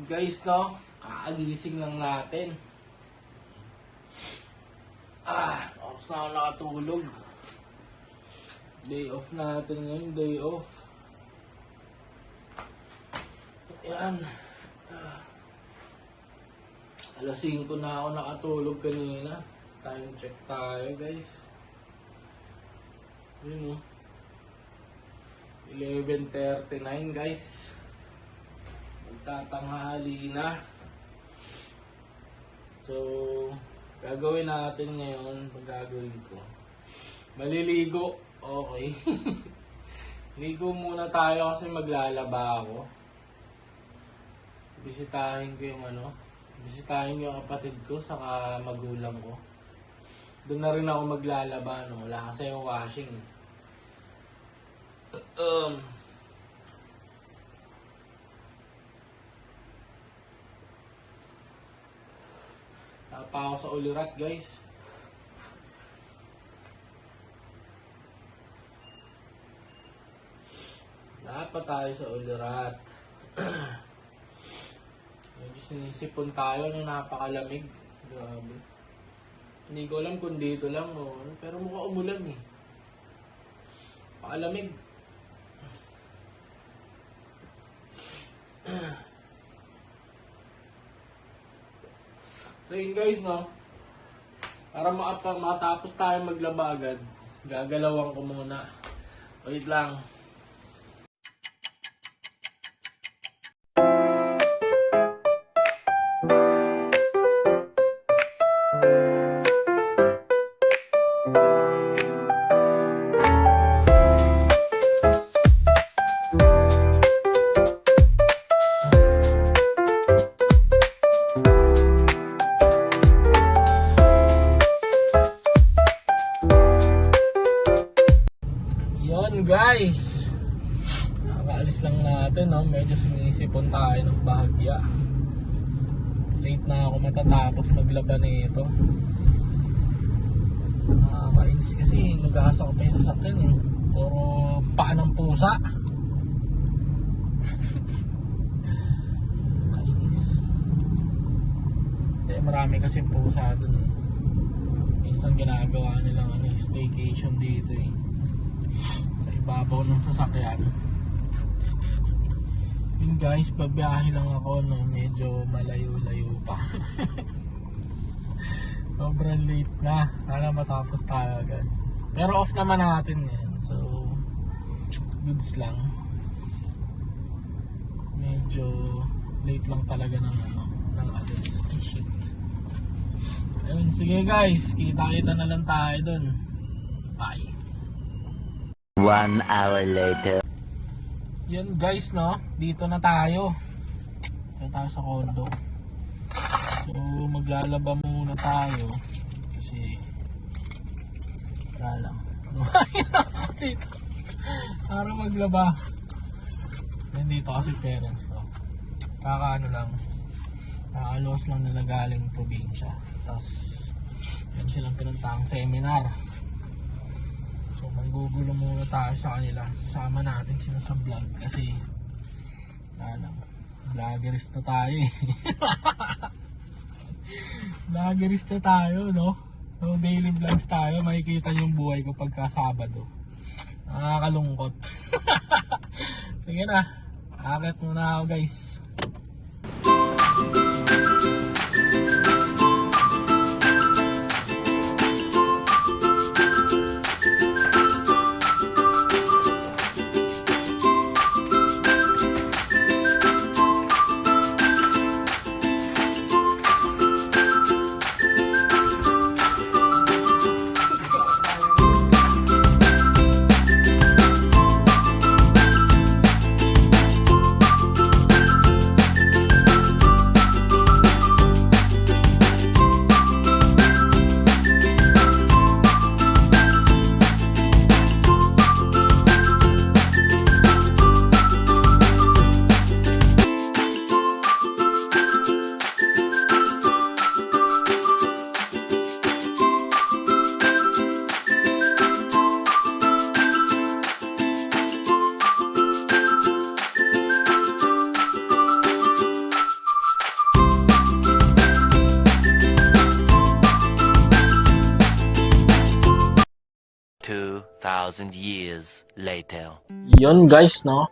Guys, no? Kaagising lang natin. Off na ako nakatulog. Day off natin ngayon, day off. Ayan. Alas 5 na ako nakatulog kanina. Time check tayo, guys. Yun, 11:39, guys. Magtatanghali na. So, gagawin natin ngayon, gagawin ko. Maliligo. Okay. Ligo muna tayo kasi maglalaba ako. Bisitahin ko yung kapatid ko saka magulang ko. Doon na rin ako maglalaba, no? Wala kasi yung washing. Tapa ako sa ulirat, guys. Dapat tayo sa ulirat. Medyo sinisipon tayo na napakalamig. Grabe. Hindi ko alam kung dito lang o pero mukha umulan eh. Pakalamig. So yun guys, no? Para matapos tayo maglaba agad, gagalawan ko muna. Wait lang. Guys, nakaalis lang natin, no? Medyo sinisipon tayo ng bahagya. Late na ako matatapos maglaba nito. Nakakainis kasi nag-aasa ko pa yung sasakyan eh. Puro paa ng pusa. Kainis. Marami kasi pusa dun eh. Minsan ginagawa nilang staycation dito eh. Babaw ng sasakyan. Yun guys, babiyahe lang ako, no? Medyo malayo-layo pa. Sobrang late na. Sana matapos tayo agad. Pero off naman natin yan. So, goods lang. Medyo late lang talaga ng alis. Ay shit. Ayun, sige guys. Kita-kita na lang tayo dun. Bye. 1 hour later. Yun guys, no? Dito na tayo. Dito tayo sa condo. So maglalaba muna tayo. Kasi wala lang. Dito. Para maglaba. Nandito kasi parents ko. Kakaano lang. Kakaalos lang nila galing probinsya. Tapos yan silang pinuntaang seminar. So manggugulo muna tayo sa kanila. Sasama natin sila sa vlog kasi vloggerista tayo eh. Vloggerista tayo, no? So daily vlogs tayo. Makikita yung buhay ko pagka Sabado. Nakakalungkot. Sige na. Akit muna ako guys. years later. Yun guys, no?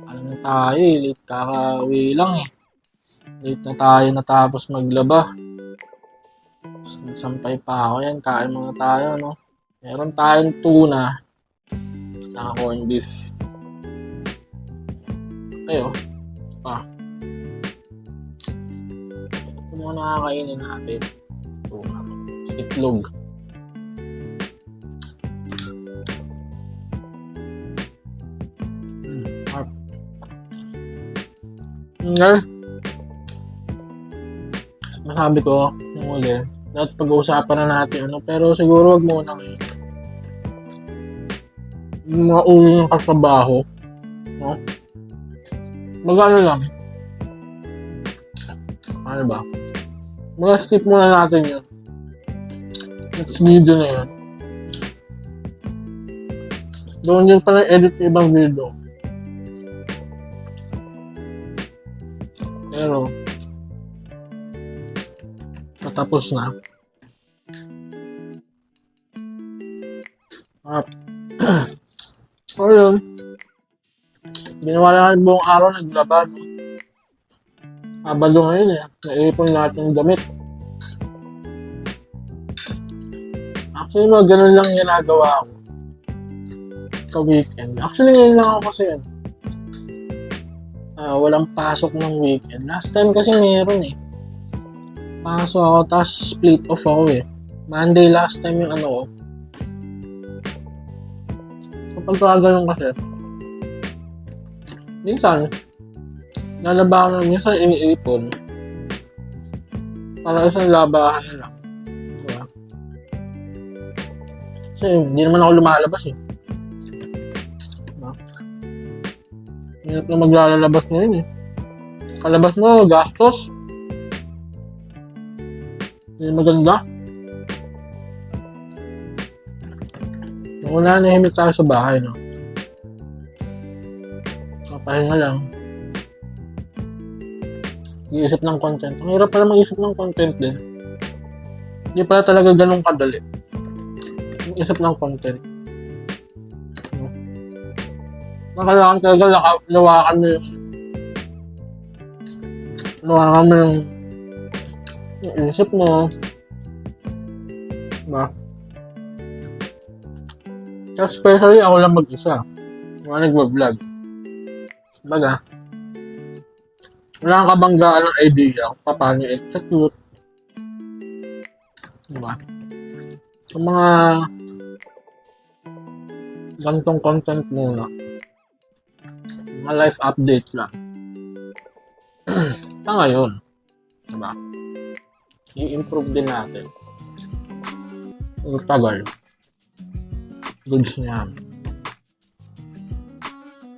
Ano na tayo eh, late kakauwi lang eh. Late na tayo natapos maglaba. Sampay pa ako yan, kain muna tayo, no? Meron tayong tuna, saka corned beef. Ayo, pa. Ito muna kakainin natin. Tuna. Itlog. Okay. Masabi ko, yung uli, dapat pag-uusapan na natin, ano, pero siguro wag muna ngayon. Yung mga uli ng katrabaho, no? Mag-ano lang. Ano ba? Mag-skip muna natin yun. Next video na yun. Doon din pa na-edit yung ibang video. Pero, patapos na. O yun. Ginawa natin buong araw, naglaban. Abalo ngayon eh. Naipon natin yung damit. Actually, mga ganun lang yung ginagawa ko. Ka-weekend. Actually, ngayon lang ako kasi yan. Walang pasok ng weekend. Last time kasi meron eh. Pasok ako, tapos split off ako eh. Monday last time yung ano ko. Kapag ganun kasi, minsan, lalaba ko na minsan iniipon. Para isang labahan na lang. Diba? Kasi hindi naman ako lumalabas eh. Diba? Hirap na maglalabas ngayon eh. Kalabas mo, gastos. Hindi maganda. Yung una, nahimik tayo sa bahay, no? Kapahinga lang. Iisip ng content. Ang hirap pala mag-isip ng content din. Hindi pala talaga ganun kadali. Isip ng content. Kailangan talaga lawakan mo yung isip mo. Diba? Especially ako lang mag-isa. Mga nagwa-vlog. Baga, wala kang kabanggaan ng idea kung paano i-execute. Diba? Sa mga gantong content muna, mga life update lang. Pa ngayon, diba? I-improve din natin. Yung tagal. Goods niya.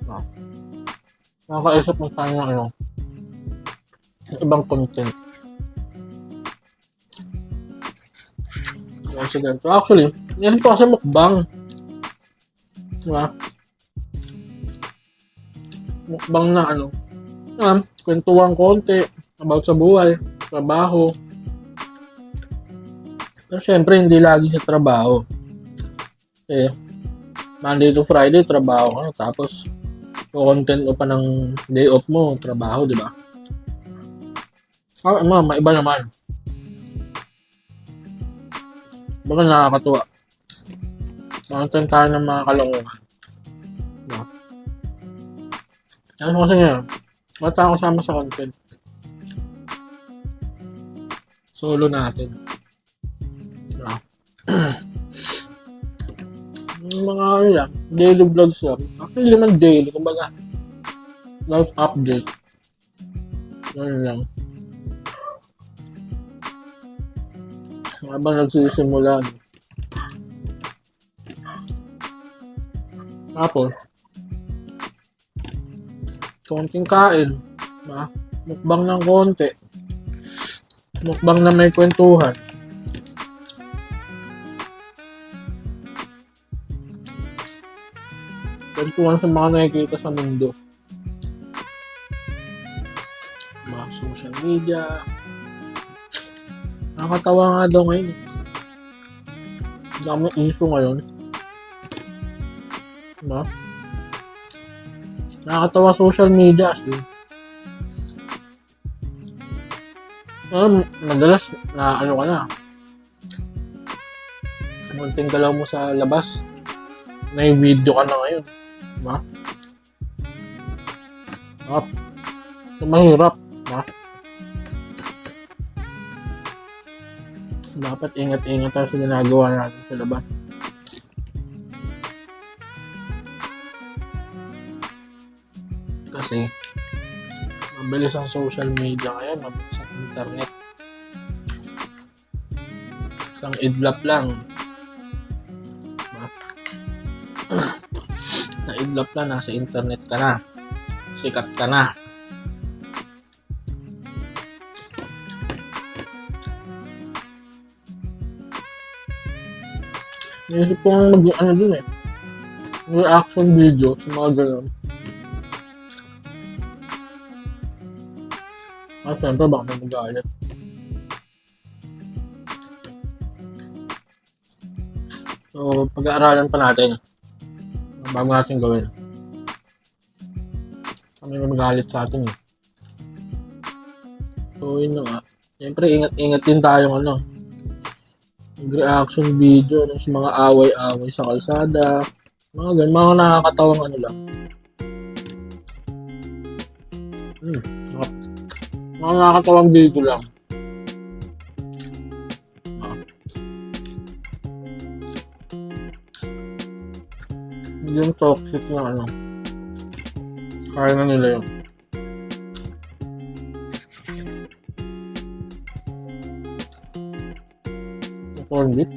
No. Nakakaisip mo tayo ng ano, ibang content. So, actually, yan po kasi mukbang. Diba? Mukbang na ano. Kwentuhan konti about sa buhay, trabaho. Pero syempre, hindi lagi sa trabaho. Monday to Friday, trabaho ka. Tapos, content mo pa ng day off mo, trabaho, di ba? Maiba naman. Baka nakakatuwa. Content tayo ng mga kalunguhan. Diba? Ano kasi ngayon? Ba't tayo kasama sa content? Solo natin. Diba? Mga ano lang, daily vlogs lang. Actually naman daily, kumbaga life update. Ano lang. Habang nagsisimula. Tapos, konting kain. Mukbang ng konti. Mukbang na may kwentuhan. Kwentuhan sa mga nakikita sa mundo. Mga social media. Nakakatawa nga daw ngayon. Dami issue ngayon. Diba? Nakakatawa social media as in. Madalas na ano ka na. Munting galaw mo sa labas. May video ka na ngayon. Diba? Ito mahirap. Diba? Dapat ingat-ingat tayo sa ginagawa natin sa labas. Kasi mabilis ang social media ngayon, mabilis ang internet. Isang idlap lang. Diba? Na idlap na, nasa internet ka na. Sikat ka na. Naisip ko nga ano dun eh. Reaction video sa mga ganun. Siyempre baka may magalit. So, pag-aaralan pa natin. Bago natin gawin. Kami may magalit sa atin eh. So, yun na nga. Siyempre, ingat-ingat din tayong reaction video sa mga away-away sa kalsada. Mga ganun, mga nakakatawang lang. Mga nakakatawang video lang. Hindi yung toxic na kaya na nila yun. Corn beef.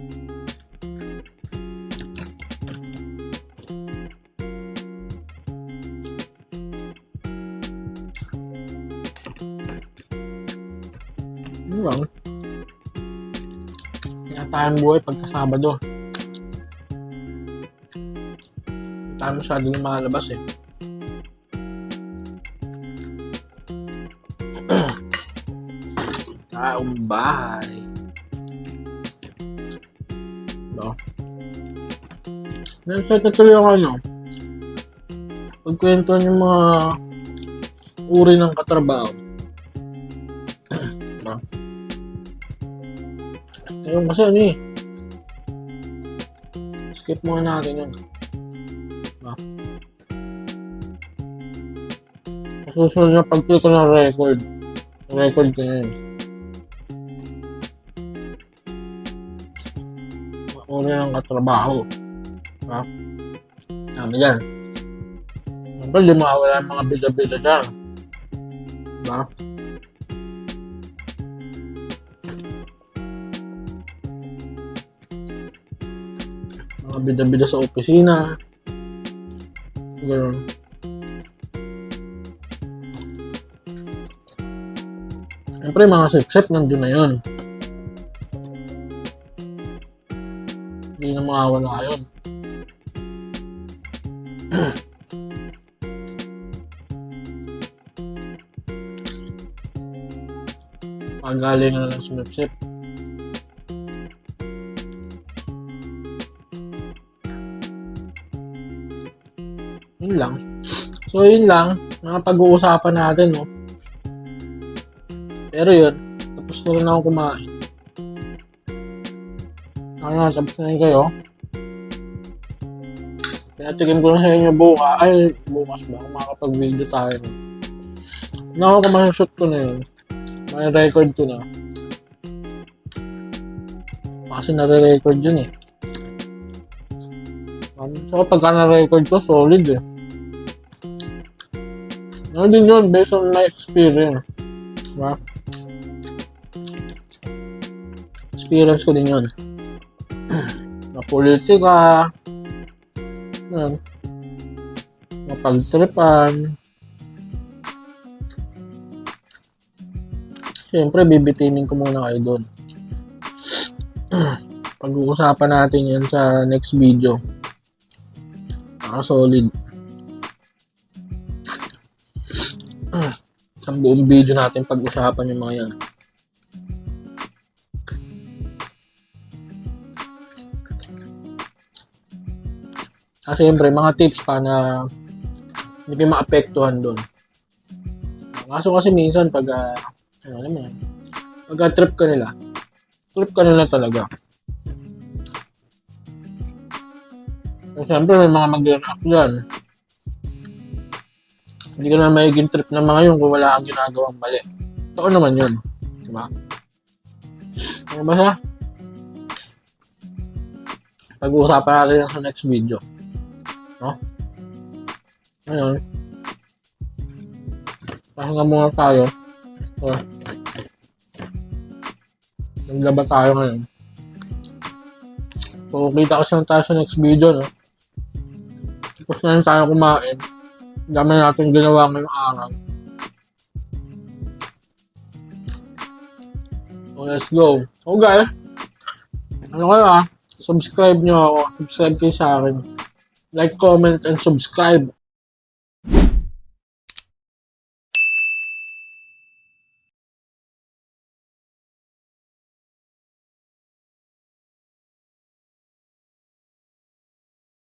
Ano lang. Kaya tayong buhay pagka Sabado. Hindi tayo masyado na makalabas eh. Taong bahay. No? Nasa tuloy ako pagkwentuhan yung mga uri ng katrabaho. No? Ngayon kasi skip muna natin yun. No? Susunod na pag-click ko ng record ko yun. Uri ng katrabaho. Diba? Dami yan. Siyempre, di mawala ang mga bida-bida dyan. Diba? Mga bida-bida sa opisina. Ganoon. Siyempre, mga sip-sip nandun na yun. Hindi na makawala yun. Pagaling na ng sumipsip. Yun lang. So, yun lang. Nakapag-uusapan natin, no? Pero yun, tapos na rin ako kumain. Tapos na rin kayo. Pinatikim ko na sa inyo bukas ba? Makakapag-video tayo. Kung masashoot ko na yun. May record ko na. Kasi nare-record yun eh. So, pagka na-record ko, solid eh. Ano din yun, based on my experience. Diba? Experience ko din yun. Na politika, na pagtripan. Siyempre, bibitimin ko muna kayo doon. Pag-uusapan natin yan sa next video. Solid. Sa buong video natin pag-usapan yung mga yan. Kasi siyempre, mga tips pa na hindi kayo maapektuhan doon. Kaso kasi minsan pag, ano naman yan, pag trip ka nila talaga. Kasi siyempre, may mga mag-react yan. Hindi ka na magiging trip ng mga yun kung wala kang ginagawang mali. Totoo naman yun. Diba? Ano ba siya? Pag-uusapan natin yan sa next video. No? Ngayon, pahinga muna tayo. So, naglaba tayo ngayon. So, kita ko siya tayo sa next video, no? Tapos na rin tayo kumain. Dami natin ginawa ngayong araw. So, let's go. So, guys, ano kayo subscribe nyo ako. Subscribe kayo sa akin. Like, comment, and subscribe.